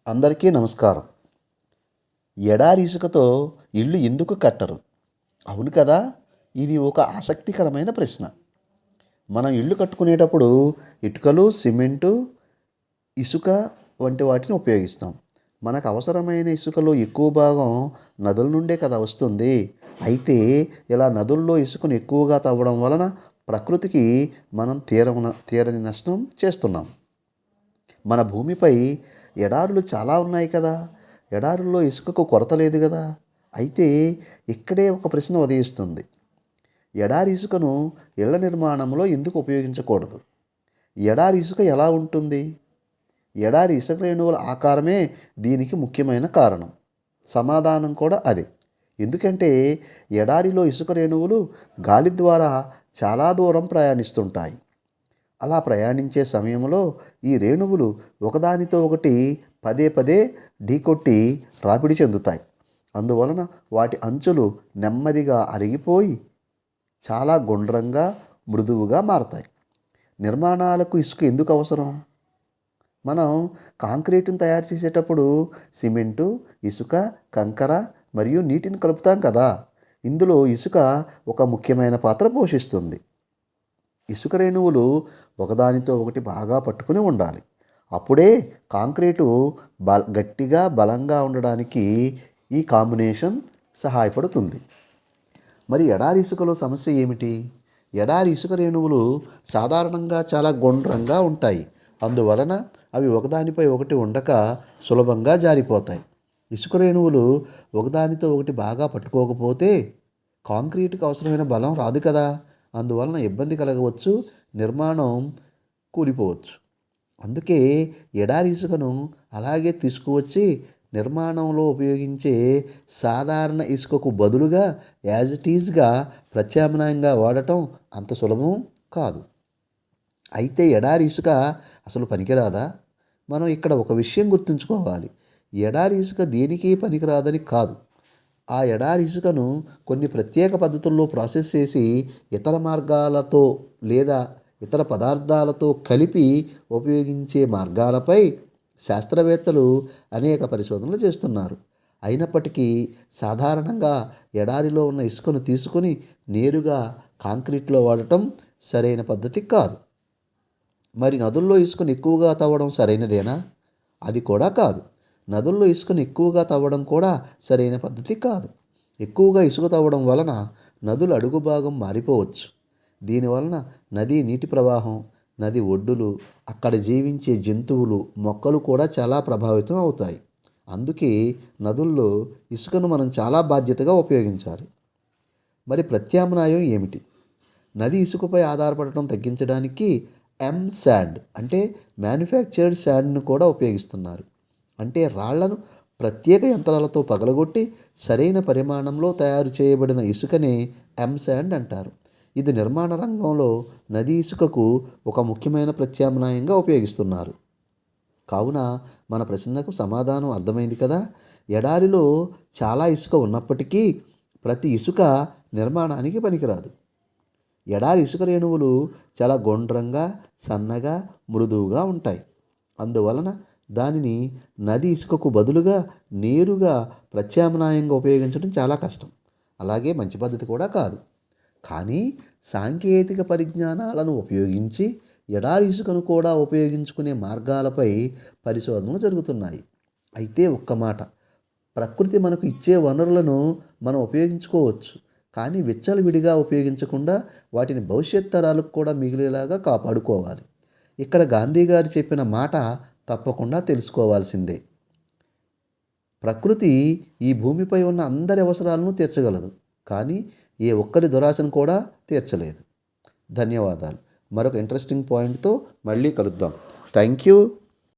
అందరికీ నమస్కారం. ఎడారి ఇసుకతో ఇల్లు ఎందుకు కట్టరు? అవును కదా! ఇది ఒక ఆసక్తికరమైన ప్రశ్న. మనం ఇల్లు కట్టుకునేటప్పుడు ఇటుకలు, సిమెంటు, ఇసుక వంటి వాటిని ఉపయోగిస్తాం. మనకు అవసరమైన ఇసుకలో ఎక్కువ భాగం నదుల నుండే కదా వస్తుంది. అయితే ఇలా నదుల్లో ఇసుకను ఎక్కువగా తవ్వడం వలన ప్రకృతికి మనం తీరని నష్టం చేస్తున్నాం. మన భూమిపై ఎడారులు చాలా ఉన్నాయి కదా! ఎడారుల్లో ఇసుకకు కొరత లేదు కదా! అయితే ఇక్కడే ఒక ప్రశ్న ఉదయిస్తుంది. ఎడారి ఇసుకను ఇళ్ల నిర్మాణంలో ఎందుకు ఉపయోగించకూడదు? ఎడారి ఇసుక ఎలా ఉంటుంది? ఎడారి ఇసుక రేణువుల ఆకారమే దీనికి ముఖ్యమైన కారణం. సమాధానం కూడా అదే. ఎందుకంటే ఎడారిలో ఇసుక రేణువులు గాలి ద్వారా చాలా దూరం ప్రయాణిస్తుంటాయి. అలా ప్రయాణించే సమయంలో ఈ రేణువులు ఒకదానితో ఒకటి పదే పదే ఢీకొట్టి రాపిడి చెందుతాయి. అందువలన వాటి అంచులు నెమ్మదిగా అరిగిపోయి చాలా గుండ్రంగా, మృదువుగా మారతాయి. నిర్మాణాలకు ఇసుక ఎందుకు అవసరం? మనం కాంక్రీటును తయారు చేసేటప్పుడు సిమెంటు, ఇసుక, కంకర మరియు నీటిని కలుపుతాం కదా! ఇందులో ఇసుక ఒక ముఖ్యమైన పాత్ర పోషిస్తుంది. ఇసుక రేణువులు ఒకదానితో ఒకటి బాగా పట్టుకుని ఉండాలి. అప్పుడే కాంక్రీటు గట్టిగా బలంగా ఉండడానికి ఈ కాంబినేషన్ సహాయపడుతుంది. మరి ఎడారి ఇసుకలో సమస్య ఏమిటి? ఎడారి ఇసుక రేణువులు సాధారణంగా చాలా గుండ్రంగా ఉంటాయి. అందువలన అవి ఒకదానిపై ఒకటి ఉండక సులభంగా జారిపోతాయి. ఇసుక రేణువులు ఒకదానితో ఒకటి బాగా పట్టుకోకపోతే కాంక్రీటుకు అవసరమైన బలం రాదు కదా! అందువలన ఇబ్బంది కలగవచ్చు, నిర్మాణం కూలిపోవచ్చు. అందుకే ఎడారి ఇసుకను అలాగే తీసుకువచ్చి నిర్మాణంలో ఉపయోగించే సాధారణ ఇసుకకు బదులుగా యాజ్ ఇట్ ఈజ్గా ప్రత్యామ్నాయంగా వాడటం అంత సులభం కాదు. అయితే ఎడారి ఇసుక అసలు పనికిరాదా? మనం ఇక్కడ ఒక విషయం గుర్తుంచుకోవాలి. ఎడారి ఇసుక దేనికి పనికిరాదని కాదు. ఆ ఎడారి ఇసుకను కొన్ని ప్రత్యేక పద్ధతుల్లో ప్రాసెస్ చేసి ఇతర మార్గాలతో లేదా ఇతర పదార్థాలతో కలిపి ఉపయోగించే మార్గాలపై శాస్త్రవేత్తలు అనేక పరిశోధనలు చేస్తున్నారు. అయినప్పటికీ సాధారణంగా ఎడారిలో ఉన్న ఇసుకను తీసుకుని నేరుగా కాంక్రీట్లో వాడటం సరైన పద్ధతి కాదు. మరి నదుల్లో ఇసుకను ఎక్కువగా తవ్వడం సరైనదేనా? అది కూడా కాదు. నదుల్లో ఇసుకను ఎక్కువగా తవ్వడం కూడా సరైన పద్ధతి కాదు. ఎక్కువగా ఇసుక తవ్వడం వలన నదుల అడుగు భాగం మారిపోవచ్చు. దీనివలన నదీ నీటి ప్రవాహం, నది ఒడ్డులు, అక్కడ జీవించే జంతువులు, మొక్కలు కూడా చాలా ప్రభావితం అవుతాయి. అందుకే నదుల్లో ఇసుకను మనం చాలా బాధ్యతగా ఉపయోగించాలి. మరి ప్రత్యామ్నాయం ఏమిటి? నది ఇసుకపై ఆధారపడటం తగ్గించడానికి శాండ్ అంటే మ్యానుఫ్యాక్చర్డ్ శాండ్ను కూడా ఉపయోగిస్తున్నారు. అంటే రాళ్లను ప్రత్యేక యంత్రాలతో పగలగొట్టి సరైన పరిమాణంలో తయారు చేయబడిన ఇసుకనే శాండ్ అంటారు. ఇది నిర్మాణ రంగంలో నదీ ఇసుకకు ఒక ముఖ్యమైన ప్రత్యామ్నాయంగా ఉపయోగిస్తున్నారు. కావున మన ప్రశ్నకు సమాధానం అర్థమైంది కదా! ఎడారిలో చాలా ఇసుక ఉన్నప్పటికీ ప్రతి ఇసుక నిర్మాణానికి పనికిరాదు. ఎడారి ఇసుక రేణువులు చాలా గుండ్రంగా, సన్నగా, మృదువుగా ఉంటాయి. అందువలన దానిని నది ఇసుకకు బదులుగా నేరుగా ప్రత్యామ్నాయంగా ఉపయోగించడం చాలా కష్టం. అలాగే మంచి పద్ధతి కూడా కాదు. కానీ సాంకేతిక పరిజ్ఞానాలను ఉపయోగించి ఎడారి ఇసుకను కూడా ఉపయోగించుకునే మార్గాలపై పరిశోధనలు జరుగుతున్నాయి. అయితే ఒక్క మాట, ప్రకృతి మనకు ఇచ్చే వనరులను మనం ఉపయోగించుకోవచ్చు. కానీ విచ్చలవిడిగా ఉపయోగించకుండా వాటిని భవిష్యత్ తరాలకు కూడా మిగిలేలాగా కాపాడుకోవాలి. ఇక్కడ గాంధీ గారు చెప్పిన మాట తప్పకుండా తెలుసుకోవాల్సిందే. ప్రకృతి ఈ భూమిపై ఉన్న అందరి అవసరాలను తీర్చగలదు. కానీ ఏ ఒక్కరి దురాశను కూడా తీర్చలేదు. ధన్యవాదాలు. మరొక ఇంట్రెస్టింగ్ పాయింట్తో మళ్ళీ కలుద్దాం. Thank you.